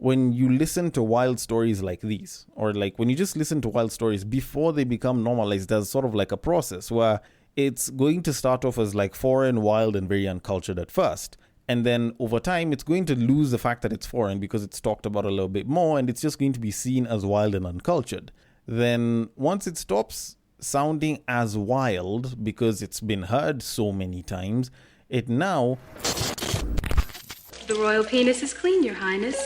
when you listen to wild stories like these, or like when you just listen to wild stories before they become normalized, there's sort of like a process where it's going to start off as like foreign, wild, and very uncultured at first. And then over time, it's going to lose the fact that it's foreign because it's talked about a little bit more, and it's just going to be seen as wild and uncultured. Then once it stops sounding as wild because it's been heard so many times, it now... The royal penis is clean, Your Highness.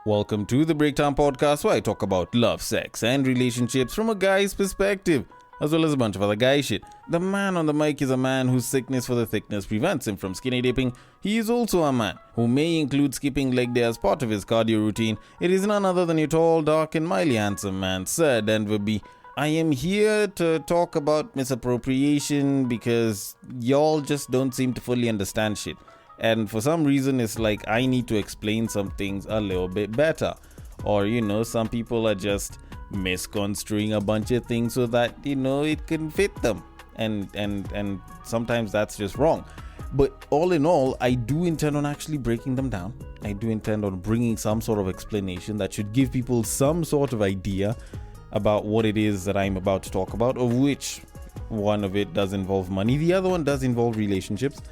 Welcome to the Breakdown Podcast, where I talk about love, sex, and relationships from a guy's perspective, as well as a bunch of other guy shit. The man on the mic is a man whose sickness for the thickness prevents him from skinny dipping. He is also a man who may include skipping leg day as part of his cardio routine. It is none other than your tall, dark, and mildly handsome man, Sir Denver B. I am here to talk about misappropriation because y'all just don't seem to fully understand shit. And for some reason, it's like I need to explain some things a little bit better. Or, some people are just misconstruing a bunch of things so that, it can fit them. And sometimes that's just wrong. But all in all, I do intend on actually breaking them down. I do intend on bringing some sort of explanation that should give people some sort of idea about what it is that I'm about to talk about, of which one of it does involve money. The other one does involve relationships.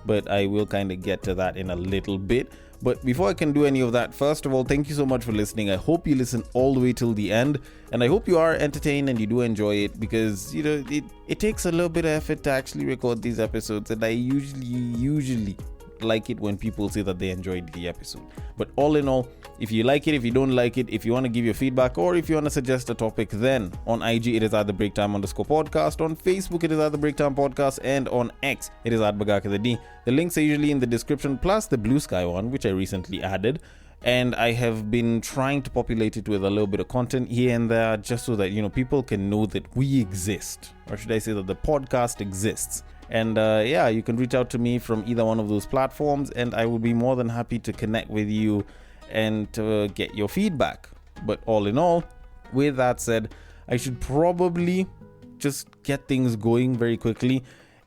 But I will kind of get to that in a little bit. But before I can do any of that, first of all, thank you so much for listening. I hope you listen all the way till the end. And I hope you are entertained and you do enjoy it because, it takes a little bit of effort to actually record these episodes. And I usually like it when people say that they enjoyed the episode. But all in all, if you like it, if you don't like it, if you want to give your feedback, or if you want to suggest a topic, then on IG it is at the Breaktime_podcast, on Facebook it is at the Breaktime Podcast, and on X it is at BagakaTheD. The links are usually in the description, plus the Bluesky one, which I recently added. And I have been trying to populate it with a little bit of content here and there, just so that, people can know that we exist. Or should I say that the podcast exists. And you can reach out to me from either one of those platforms, and I would be more than happy to connect with you and to get your feedback. But all in all, with that said, I should probably just get things going very quickly.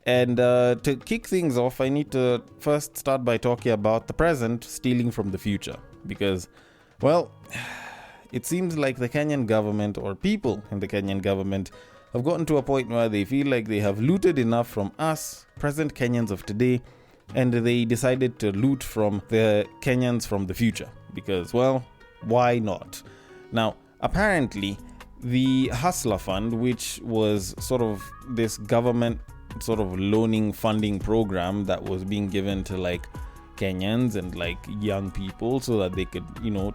And to kick things off, I need to first start by talking about the present stealing from the future. Because, well, it seems like the Kenyan government, or people in the Kenyan government, have gotten to a point where they feel like they have looted enough from us, present Kenyans of today, and they decided to loot from the Kenyans from the future. Because, well, why not? Now, apparently, the Hustler Fund, which was sort of this government sort of loaning funding program that was being given to like Kenyans and like young people so that they could,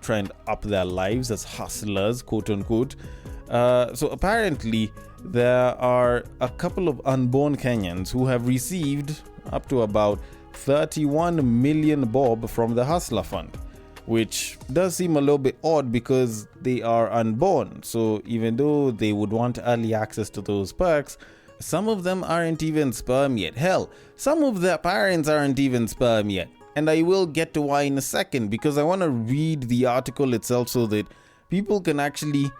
try and up their lives as hustlers, quote unquote. So apparently there are a couple of unborn Kenyans who have received up to about 31 million bob from the Hustler Fund, which does seem a little bit odd because they are unborn. So even though they would want early access to those perks, some of them aren't even sperm yet. Hell, some of their parents aren't even sperm yet. And I will get to why in a second, because I want to read the article itself so that people can actually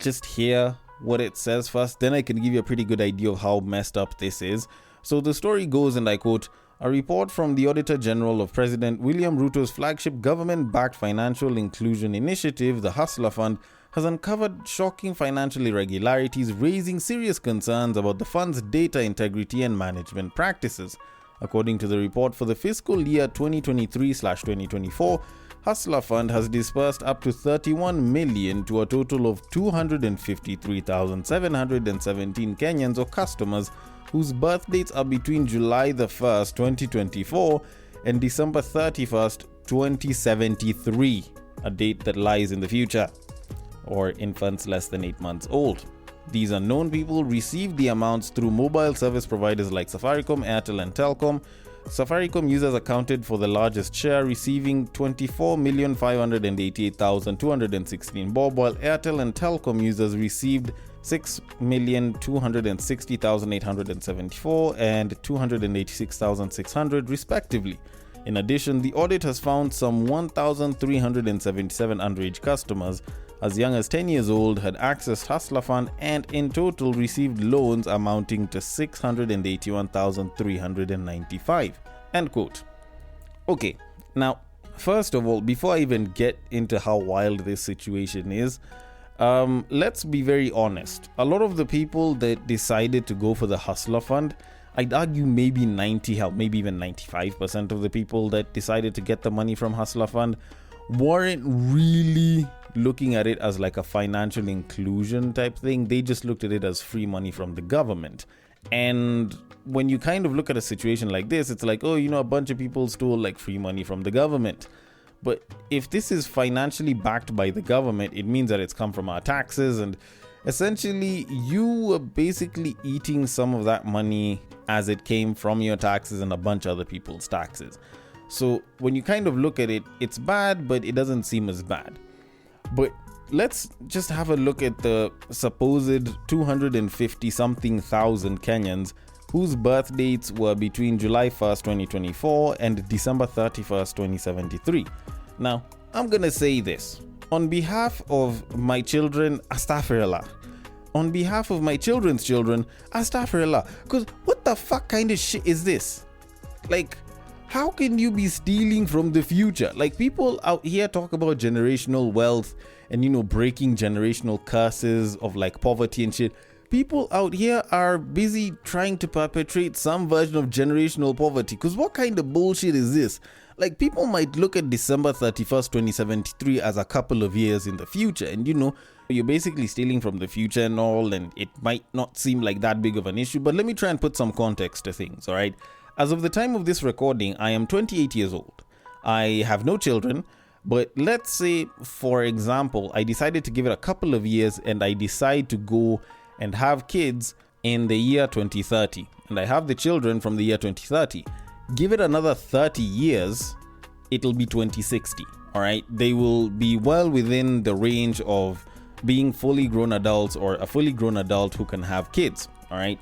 just hear what it says first. Then I can give you a pretty good idea of how messed up this is. So the story goes, and I quote, "A report from the Auditor General of President William Ruto's flagship government-backed financial inclusion initiative, the Hustler Fund, has uncovered shocking financial irregularities, raising serious concerns about the fund's data integrity and management practices. According to the report, for the fiscal year 2023/2024, Hustler Fund has disbursed up to 31 million to a total of 253,717 Kenyans or customers whose birth dates are between July the 1st, 2024 and December 31st, 2073, a date that lies in the future, or infants less than 8 months old. These unknown people received the amounts through mobile service providers like Safaricom, Airtel, and Telcom. Safaricom users accounted for the largest share, receiving 24,588,216 bob, while Airtel and Telcom users received 6,260,874 and 286,600 respectively. In addition, the audit has found some 1,377 underage customers as young as 10 years old had accessed Hustler Fund and in total received loans amounting to 681,395. End quote. Okay, now first of all, before I even get into how wild this situation is, let's be very honest. A lot of the people that decided to go for the Hustler Fund, I'd argue maybe 90, maybe even 95% of the people that decided to get the money from Hustler Fund weren't really looking at it as like a financial inclusion type thing. They just looked at it as free money from the government. And when you kind of look at a situation like this, it's like, oh, a bunch of people stole like free money from the government. But if this is financially backed by the government, it means that it's come from our taxes, and essentially you are basically eating some of that money as it came from your taxes and a bunch of other people's taxes. So when you kind of look at it, it's bad, but it doesn't seem as bad. But let's just have a look at the supposed 250 something thousand Kenyans whose birth dates were between July 1st, 2024 and December 31st, 2073. Now, I'm gonna say this. On behalf of my children, astaghfirullah. On behalf of my children's children, astaghfirullah. Because what the fuck kind of shit is this? Like, how can you be stealing from the future? Like, people out here talk about generational wealth and, breaking generational curses of like poverty and shit. People out here are busy trying to perpetrate some version of generational poverty. Because what kind of bullshit is this? Like, people might look at December 31st, 2073 as a couple of years in the future. And, you're basically stealing from the future and all. And it might not seem like that big of an issue. But let me try and put some context to things, all right? As of the time of this recording, I am 28 years old. I have no children. But let's say, for example, I decided to give it a couple of years and I decide to go and have kids in the year 2030. And I have the children from the year 2030. Give it another 30 years, it'll be 2060. All right. They will be well within the range of being fully grown adults or a fully grown adult who can have kids. All right.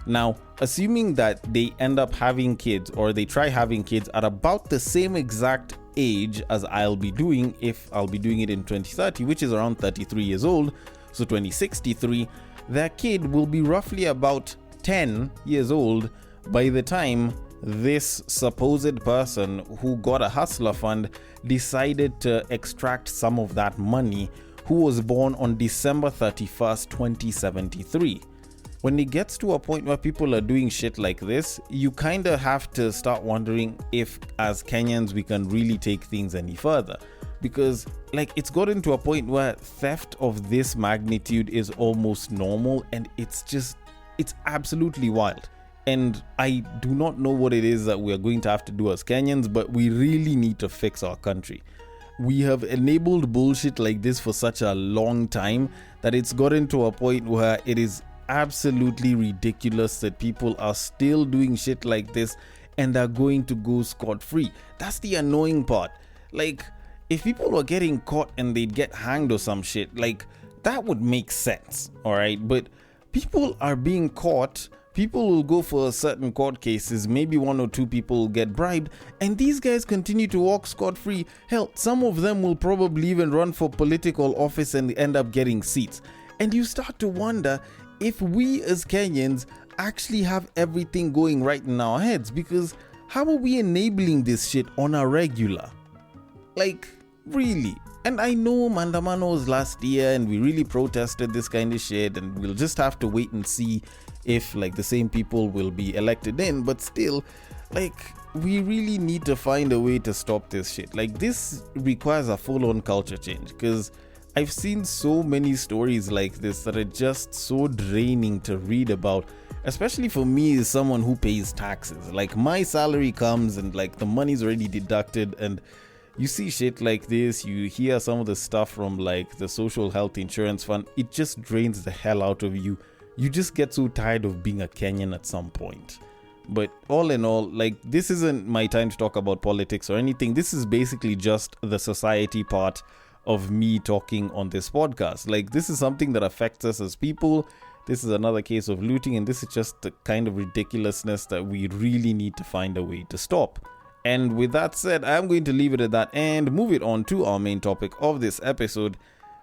Now, assuming that they end up having kids or they try having kids at about the same exact age as I'll be doing if I'll be doing it in 2030, which is around 33 years old. So 2063, their kid will be roughly about 10 years old by the time this supposed person who got a Hustler Fund decided to extract some of that money, who was born on December 31st, 2073. When it gets to a point where people are doing shit like this, you kind of have to start wondering if, as Kenyans, we can really take things any further. Because, it's gotten to a point where theft of this magnitude is almost normal, and it's absolutely wild. And I do not know what it is that we are going to have to do as Kenyans, but we really need to fix our country. We have enabled bullshit like this for such a long time that it's gotten to a point where it is absolutely ridiculous that people are still doing shit like this and are going to go scot-free. That's the annoying part. If people were getting caught and they'd get hanged or some shit, that would make sense, alright? But people are being caught. People will go for certain court cases, maybe one or two people will get bribed, and these guys continue to walk scot-free. Hell, some of them will probably even run for political office and end up getting seats. And you start to wonder if we as Kenyans actually have everything going right in our heads, because how are we enabling this shit on a regular? Really? And I know Mandamano was last year and we really protested this kind of shit, and we'll just have to wait and see if the same people will be elected in, but still, we really need to find a way to stop this shit. This requires a full-on culture change, because I've seen so many stories like this that are just so draining to read about, especially for me as someone who pays taxes. My salary comes and the money's already deducted, and you see shit like this, you hear some of the stuff from the social health insurance fund, it just drains the hell out of you. You just get so tired of being a Kenyan at some point. But all in all, this isn't my time to talk about politics or anything. This is basically just the society part of me talking on this podcast. This is something that affects us as people. This is another case of looting, and this is just the kind of ridiculousness that we really need to find a way to stop. And with that said, I'm going to leave it at that and move it on to our main topic of this episode.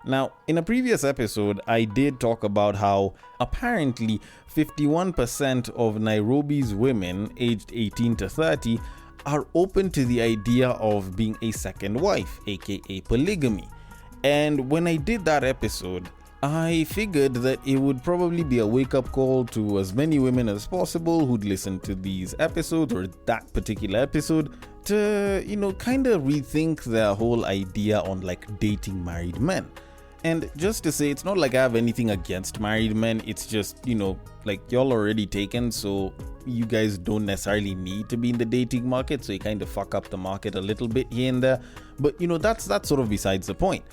Now, in a previous episode, I did talk about how apparently 51% of Nairobi's women aged 18 to 30 are open to the idea of being a second wife, aka polygamy. And when I did that episode, I figured that it would probably be a wake-up call to as many women as possible who'd listen to these episodes or that particular episode to, kind of rethink their whole idea on like dating married men. And just to say, it's not like I have anything against married men. It's just, like y'all already taken, so you guys don't necessarily need to be in the dating market. So you kind of fuck up the market a little bit here and there. But, that's sort of besides the point.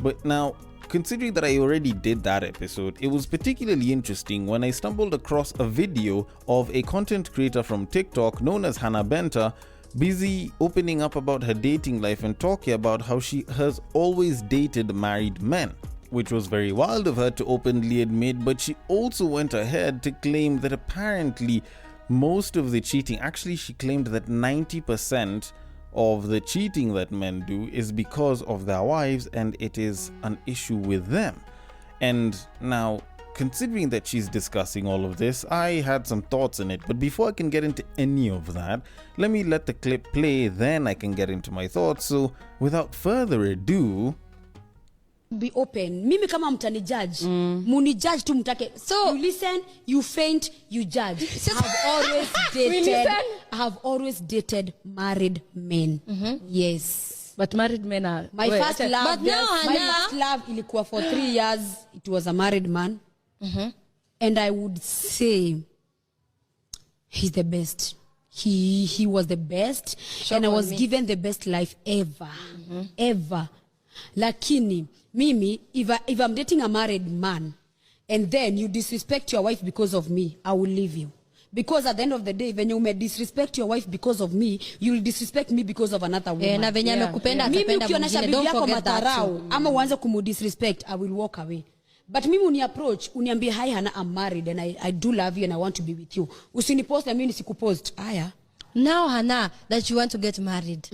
But now, considering that I already did that episode, it was particularly interesting when I stumbled across a video of a content creator from TikTok known as Hannah Benta, busy opening up about her dating life and talking about how she has always dated married men, which was very wild of her to openly admit, but she also went ahead to claim that apparently most of the cheating, actually she claimed that 90% of the cheating that men do is because of their wives and it is an issue with them. And now, considering that she's discussing all of this, I had some thoughts on it, but before I can get into any of that, let me let the clip play, then I can get into my thoughts. So without further ado, be open. Mimi kama mtani judge, muni judge tu mtake. So you listen, you faint, you judge. I have always dated married men. Yes. But married men are my first love. But now, my first love ilikuwa for 3 years. It was a married man. And I would say he's the best. He was the best. And I was given the best life ever. Ever. Lakini, Mimi, if I'm dating a married man and then you disrespect your wife because of me, I will leave you. Because at the end of the day, when you may disrespect your wife because of me, you will disrespect me because of another woman. Na venye amekupenda Mimi atapenda ukionyesha mwingine, bibi don't yako forget that matarau, too. ama uanze kumudisrespect, I will walk away. But mimi uni-approach, uniambie, hi Hannah, I'm married and I do love you and I want to be with you. Usinipost na mimi nisikupost. Aya. Now, Hannah, that you want to get married.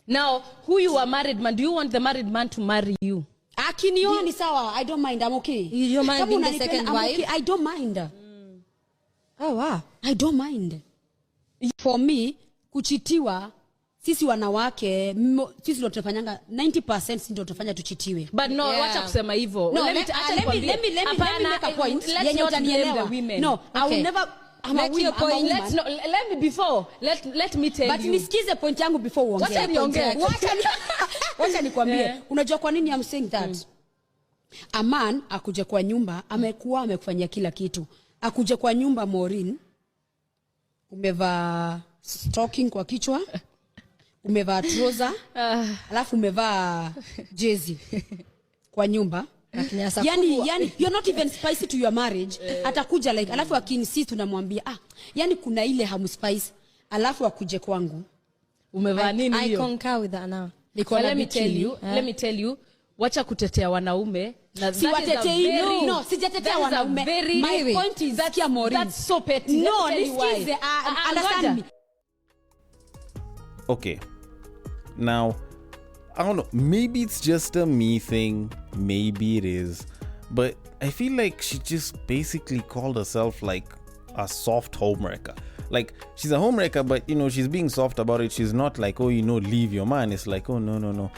Now, who you are married man, do you want the married man to marry you? Akinio ni sawa, I don't mind, I'm okay. You don't mind being the second wife? Okay. I don't mind. Oh, wow. I don't mind. For me, kuchitiwa, sisi wanawake, sisi ndo tunafanyanga 90% sisi ndo tunafanya tuchitiwe. But no, wacha kusema hivyo. No, let me make a point. Let's not blame the women. No, okay. I will never make your point. Let me before. Let me tell you. But nisikize point yangu before uongee. Wacha niongee. Wacha nikwambie. Unajua kwa nini I'm saying that? A man akuje kwa nyumba, amekufanyia kila kitu. Akuje kwa nyumba Maureen, umevaa stocking kwa kichwa, umevaa trouser, alafu umevaa jersey kwa nyumba. Yani you're not even spicy to your marriage. Atakuja like alafu akinsist tunamwambia yani kuna ile hamu spice, alafu akuje kwangu. Umevaa nini hiyo? I concur with that now. Let me tell you, wacha kutetea wanaume. Si watetei, no, sijatetea wanaume. My point is that Maureen. That's so petty. No, nisikize, understand me. okay. Now, I don't know, maybe it's just a me thing, maybe it is, but I feel like she just basically called herself like a soft homewrecker. Like, she's a homewrecker, but she's being soft about it. She's not like, oh, leave your man. It's like, oh, no,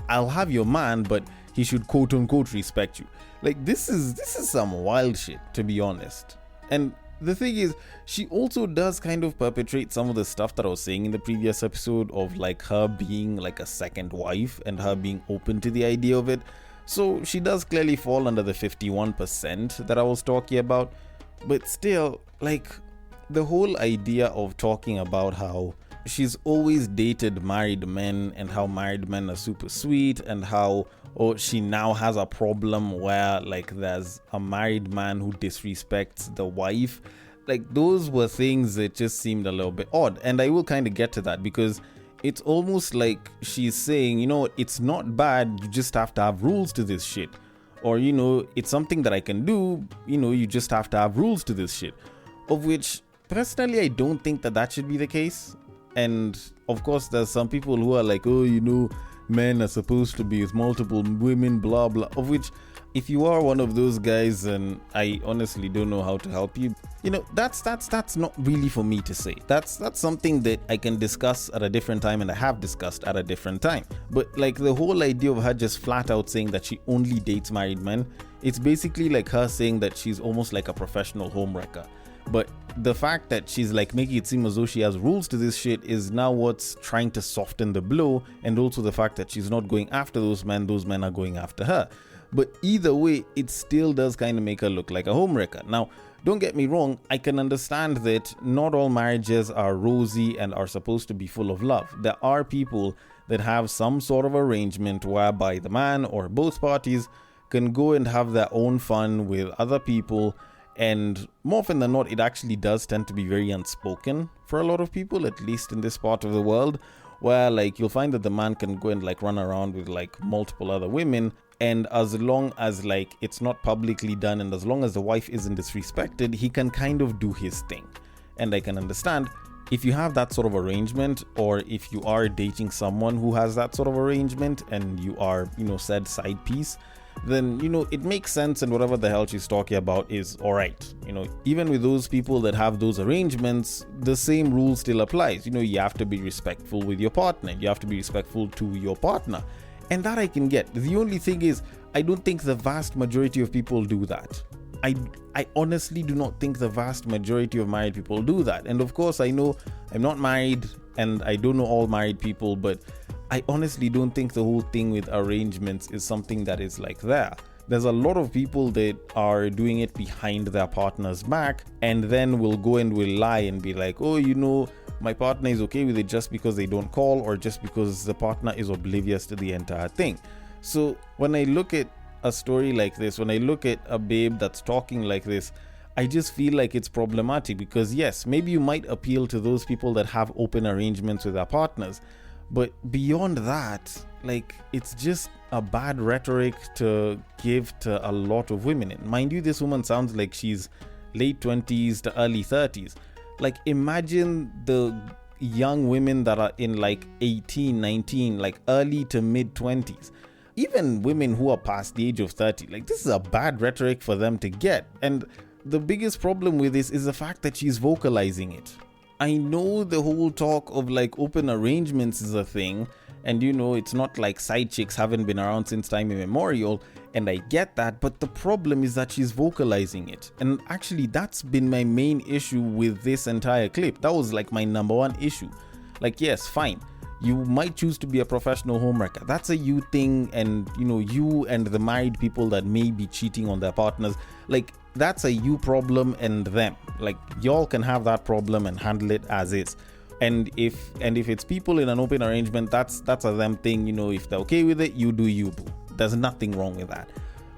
I'll have your man, but he should quote unquote respect you. Like, this is some wild shit, to be honest. And the thing is, she also does kind of perpetrate some of the stuff that I was saying in the previous episode of like her being like a second wife and her being open to the idea of it. So she does clearly fall under the 51% that I was talking about. But still, like, the whole idea of talking about how she's always dated married men and how married men are super sweet and how she now has a problem where like there's a married man who disrespects the wife. Like, those were things that just seemed a little bit odd, and I will kind of get to that because it's almost like she's saying, it's not bad, you just have to have rules to this shit, or it's something that I can do, you just have to have rules to this shit, of which personally I don't think that should be the case. And of course there's some people who are like, oh, men are supposed to be with multiple women, blah blah, of which if you are one of those guys, and I honestly don't know how to help you, that's not really for me to say. That's something that I can discuss at a different time, and I have discussed at a different time. But like the whole idea of her just flat out saying that she only dates married men, it's basically like her saying that she's almost like a professional homewrecker. But the fact that she's like making it seem as though she has rules to this shit is now what's trying to soften the blow, and also the fact that she's not going after those men are going after her. But either way, it still does kind of make her look like a homewrecker. Now, don't get me wrong, I can understand that not all marriages are rosy and are supposed to be full of love. There are people that have some sort of arrangement whereby the man or both parties can go and have their own fun with other people, and more often than not, it actually does tend to be very unspoken for a lot of people, at least in this part of the world, where like you'll find that the man can go and like run around with like multiple other women, and as long as like it's not publicly done, and as long as the wife isn't disrespected, he can kind of do his thing. And I can understand if you have that sort of arrangement, or if you are dating someone who has that sort of arrangement and you are, said side piece, then it makes sense, and whatever the hell she's talking about is alright. Even with those people that have those arrangements, the same rule still applies. You have to be respectful with your partner, you have to be respectful to your partner, and that I can get. The only thing is, I don't think the vast majority of people do that. I honestly do not think the vast majority of married people do that. And of course, I know I'm not married and I don't know all married people, but I honestly don't think the whole thing with arrangements is something that is like there. There's a lot of people that are doing it behind their partner's back, and then will go and will lie and be like, oh, my partner is okay with it just because they don't call, or just because the partner is oblivious to the entire thing. So when I look at a story like this, when I look at a babe that's talking like this, I just feel like it's problematic, because yes, maybe you might appeal to those people that have open arrangements with their partners, but beyond that, like, it's just a bad rhetoric to give to a lot of women. And mind you, this woman sounds like she's late 20s to early 30s. Like, imagine the young women that are in like 18, 19, like early to mid 20s. Even women who are past the age of 30, like, this is a bad rhetoric for them to get. And the biggest problem with this is the fact that she's vocalizing it. I know the whole talk of like open arrangements is a thing, and it's not like side chicks haven't been around since time immemorial, and I get that, but the problem is that she's vocalizing it. And actually, that's been my main issue with this entire clip. That was like my number one issue. Like, yes, fine, you might choose to be a professional homewrecker. That's a you thing, and you and the married people that may be cheating on their partners, like, that's a you problem and them. Like, y'all can have that problem and handle it as is. And if it's people in an open arrangement, that's a them thing. If they're okay with it, you do you, boo. There's nothing wrong with that.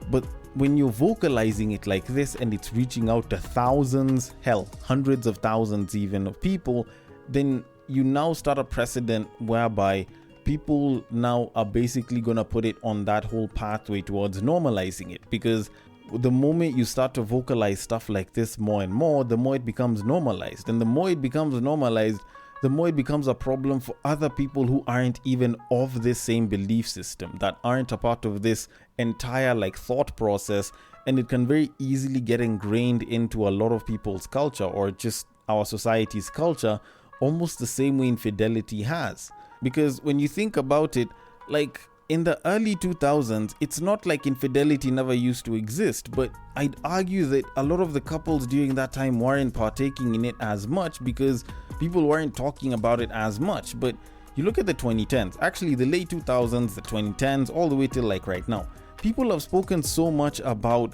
But when you're vocalizing it like this, and it's reaching out to thousands, hell, hundreds of thousands even of people, then you now start a precedent whereby people now are basically gonna put it on that whole pathway towards normalizing it. Because the moment you start to vocalize stuff like this more and more, the more it becomes normalized. And the more it becomes normalized, the more it becomes a problem for other people who aren't even of this same belief system, that aren't a part of this entire like thought process. And it can very easily get ingrained into a lot of people's culture, or just our society's culture, almost the same way infidelity has. Because when you think about it, like, in the early 2000s, it's not like infidelity never used to exist, but I'd argue that a lot of the couples during that time weren't partaking in it as much, because people weren't talking about it as much. But you look at the 2010s, actually the late 2000s, the 2010s, all the way till like right now, people have spoken so much about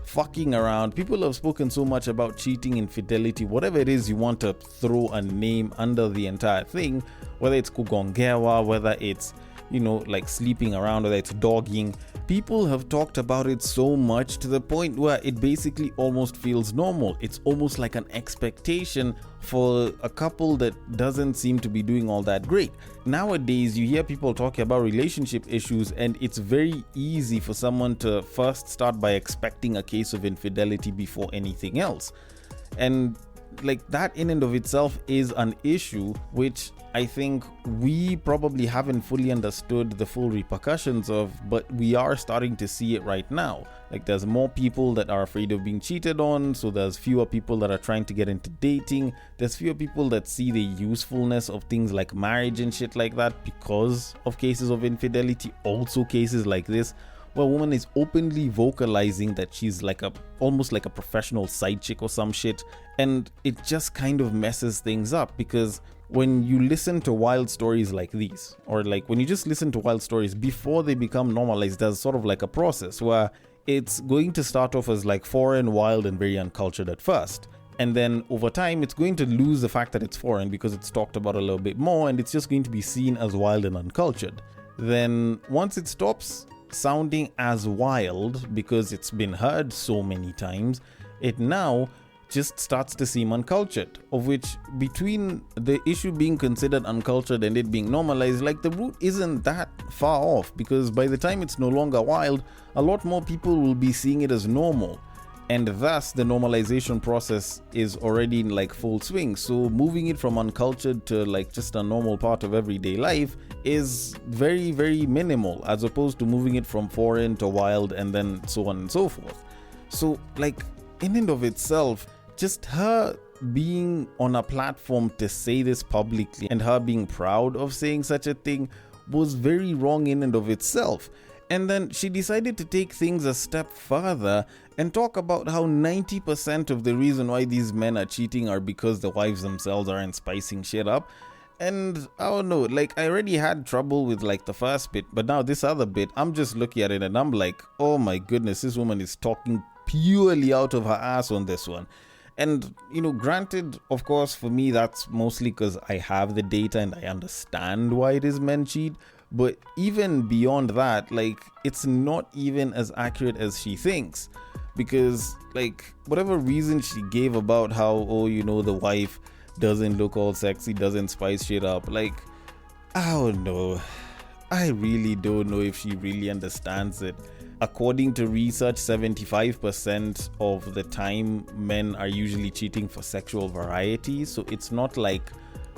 fucking around, people have spoken so much about cheating, infidelity, whatever it is you want to throw a name under the entire thing, whether it's kugongewa, whether it's like sleeping around, whether it's dogging. People have talked about it so much to the point where it basically almost feels normal. It's almost like an expectation for a couple that doesn't seem to be doing all that great. Nowadays, you hear people talking about relationship issues, and it's very easy for someone to first start by expecting a case of infidelity before anything else. And like that in and of itself is an issue, which I think we probably haven't fully understood the full repercussions of, but we are starting to see it right now. Like there's more people that are afraid of being cheated on, so there's fewer people that are trying to get into dating. There's fewer people that see the usefulness of things like marriage and shit like that because of cases of infidelity. Also cases like this where a woman is openly vocalizing that she's like almost like a professional side chick or some shit, and it just kind of messes things up. Because when you listen to wild stories like these, or like when you just listen to wild stories before they become normalized, there's sort of like a process where it's going to start off as like foreign, wild, and very uncultured at first. And then over time, it's going to lose the fact that it's foreign because it's talked about a little bit more, and it's just going to be seen as wild and uncultured. Then once it stops sounding as wild because it's been heard so many times, it now just starts to seem uncultured, of which between the issue being considered uncultured and it being normalized, like the root isn't that far off, because by the time it's no longer wild, a lot more people will be seeing it as normal, and thus the normalization process is already in like full swing. So moving it from uncultured to like just a normal part of everyday life is very, very minimal, as opposed to moving it from foreign to wild and then so on and so forth. So like in and of itself, just her being on a platform to say this publicly and her being proud of saying such a thing was very wrong in and of itself. And then she decided to take things a step further and talk about how 90% of the reason why these men are cheating are because the wives themselves aren't spicing shit up. And I don't know, like I already had trouble with like the first bit, but now this other bit, I'm just looking at it and I'm like, oh my goodness, this woman is talking purely out of her ass on this one. And, you know, granted, of course, for me, that's mostly because I have the data and I understand why it is men cheat. But even beyond that, like, it's not even as accurate as she thinks. Because, like, whatever reason she gave about how, oh, you know, the wife doesn't look all sexy, doesn't spice shit up, like, I don't know. I really don't know if she really understands it. According to research, 75% of the time men are usually cheating for sexual variety. So it's not like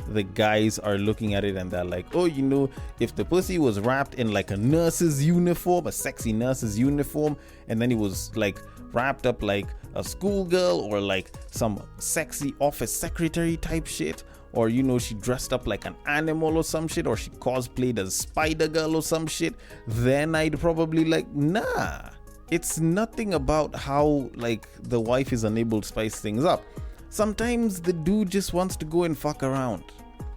the guys are looking at it and they're like, oh, you know, if the pussy was wrapped in like a nurse's uniform, a sexy nurse's uniform, and then it was like wrapped up like a schoolgirl or like some sexy office secretary type shit, or, you know, she dressed up like an animal or some shit, or she cosplayed as Spider-Girl or some shit, then I'd probably like, nah. It's nothing about how, like, the wife is unable to spice things up. Sometimes the dude just wants to go and fuck around.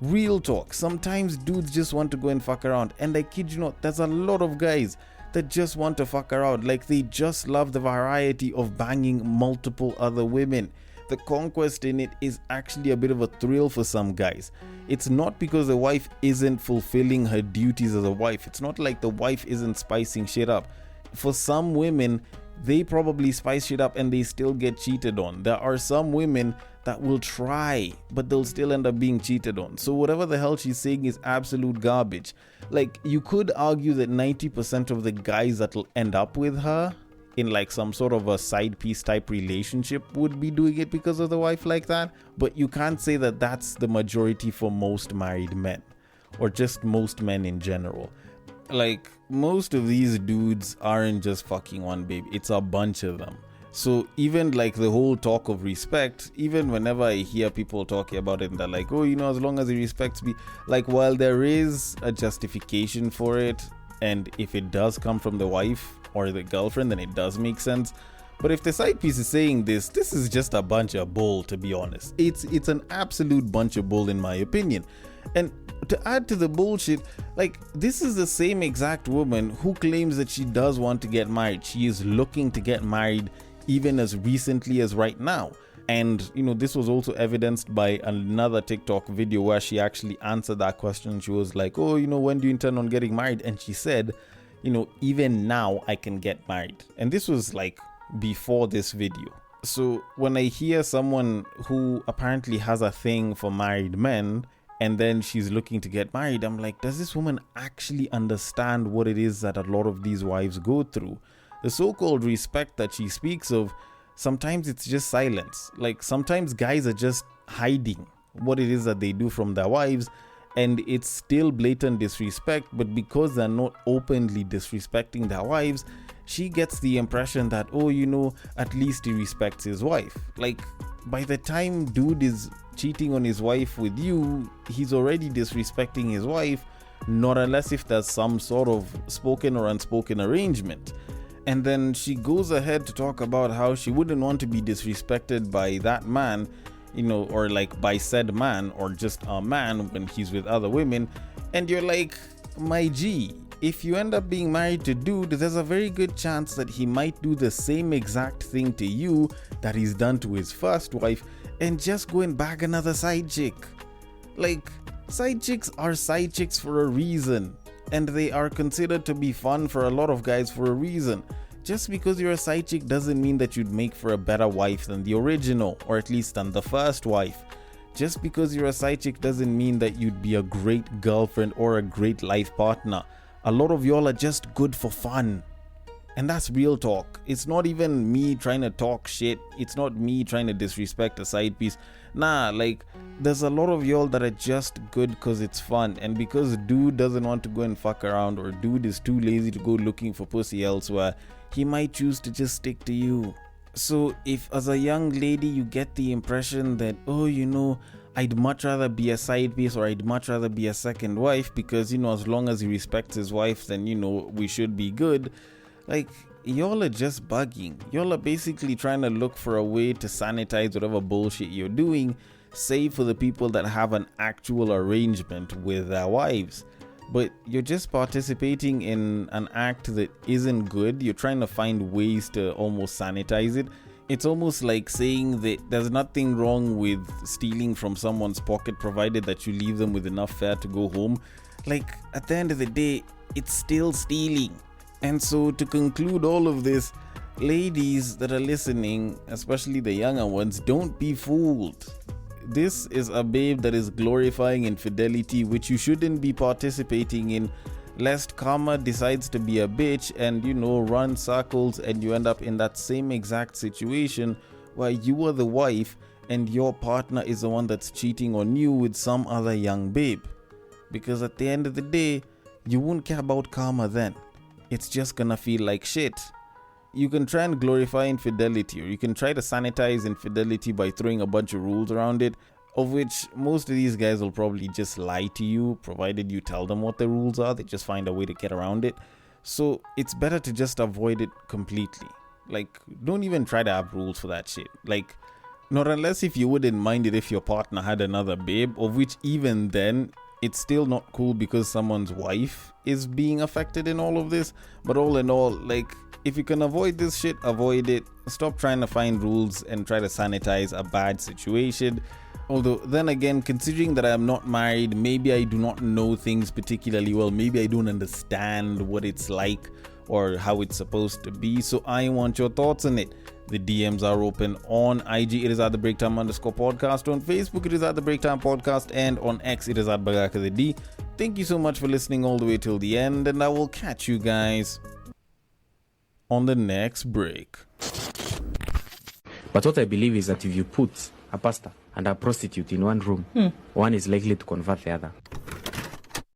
Real talk. Sometimes dudes just want to go and fuck around. And I kid you not, there's a lot of guys that just want to fuck around. Like, they just love the variety of banging multiple other women. The conquest in it is actually a bit of a thrill for some guys. It's not because the wife isn't fulfilling her duties as a wife. It's not like the wife isn't spicing shit up. For some women, they probably spice shit up and they still get cheated on. There are some women that will try, but they'll still end up being cheated on. So whatever the hell she's saying is absolute garbage. Like, you could argue that 90% of the guys that'll end up with her in like some sort of a side piece type relationship would be doing it because of the wife like that, but you can't say that that's the majority for most married men, or just most men in general. Like, most of these dudes aren't just fucking one babe, it's a bunch of them. So even like the whole talk of respect, even whenever I hear people talking about it and they're like, oh, you know, as long as he respects me, like, while there is a justification for it, and if it does come from the wife or the girlfriend, then it does make sense. But if the side piece is saying this is just a bunch of bull, to be honest. It's an absolute bunch of bull in my opinion. And to add to the bullshit, like, this is the same exact woman who claims that she does want to get married. She is looking to get married even as recently as right now. And, you know, this was also evidenced by another TikTok video where she actually answered that question. She was like, oh, you know, when do you intend on getting married? And she said, you know, even now I can get married. And this was like before this video. So when I hear someone who apparently has a thing for married men and then she's looking to get married, I'm like, does this woman actually understand what it is that a lot of these wives go through? The so-called respect that she speaks of sometimes it's just silence. Like sometimes guys are just hiding what it is that they do from their wives, and it's still blatant disrespect, but because they're not openly disrespecting their wives, she gets the impression that, oh, at least he respects his wife. Like by the time dude is cheating on his wife with you, he's already disrespecting his wife, not unless if there's some sort of spoken or unspoken arrangement. And then she goes ahead to talk about how she wouldn't want to be disrespected by that man, or like by said man, or just a man when he's with other women. And you're like, my G, if you end up being married to dude, there's a very good chance that he might do the same exact thing to you that he's done to his first wife, and just go and bag another side chick. Like, side chicks are side chicks for a reason, and they are considered to be fun for a lot of guys for a reason. Just because you're a side chick doesn't mean that you'd make for a better wife than the original, or at least than the first wife. Just because you're a side chick doesn't mean that you'd be a great girlfriend or a great life partner. A lot of y'all are just good for fun. And that's real talk. It's not even me trying to talk shit. It's not me trying to disrespect a side piece. Nah, like, there's a lot of y'all that are just good because it's fun. And because dude doesn't want to go and fuck around, or dude is too lazy to go looking for pussy elsewhere, he might choose to just stick to you. So if as a young lady you get the impression that, oh, I'd much rather be a side piece, or I'd much rather be a second wife because, as long as he respects his wife, then, we should be good. Like, y'all are just bugging. Y'all are basically trying to look for a way to sanitize whatever bullshit you're doing, save for the people that have an actual arrangement with their wives. But you're just participating in an act that isn't good. You're trying to find ways to almost sanitize it. It's almost like saying that there's nothing wrong with stealing from someone's pocket, provided that you leave them with enough fare to go home. Like, at the end of the day, it's still stealing. And so to conclude all of this, ladies that are listening, especially the younger ones, don't be fooled. This is a babe that is glorifying infidelity, which you shouldn't be participating in, lest karma decides to be a bitch and, run circles, and you end up in that same exact situation where you are the wife and your partner is the one that's cheating on you with some other young babe. Because at the end of the day, you won't care about karma then. It's just gonna feel like shit. You can try and glorify infidelity, or you can try to sanitize infidelity by throwing a bunch of rules around it, of which most of these guys will probably just lie to you, provided you tell them what the rules are. They just find a way to get around it. So it's better to just avoid it completely. Like, don't even try to have rules for that shit. Like, not unless if you wouldn't mind it if your partner had another babe, of which even then, it's still not cool because someone's wife is being affected in all of this. But all in all, like, if you can avoid this shit, avoid it. Stop trying to find rules and try to sanitize a bad situation. Although, then again, considering that I am not married, maybe I do not know things particularly well. Maybe I don't understand what it's like or how it's supposed to be. So I want your thoughts on it. The DMs are open on IG. It is at the Breaktime_podcast. On Facebook, it is at the Breaktime Podcast. And on X, it is at Bagaka the D. Thank you so much for listening all the way till the end. And I will catch you guys on the next break. But what I believe is that if you put a pastor and a prostitute in one room, one is likely to convert the other.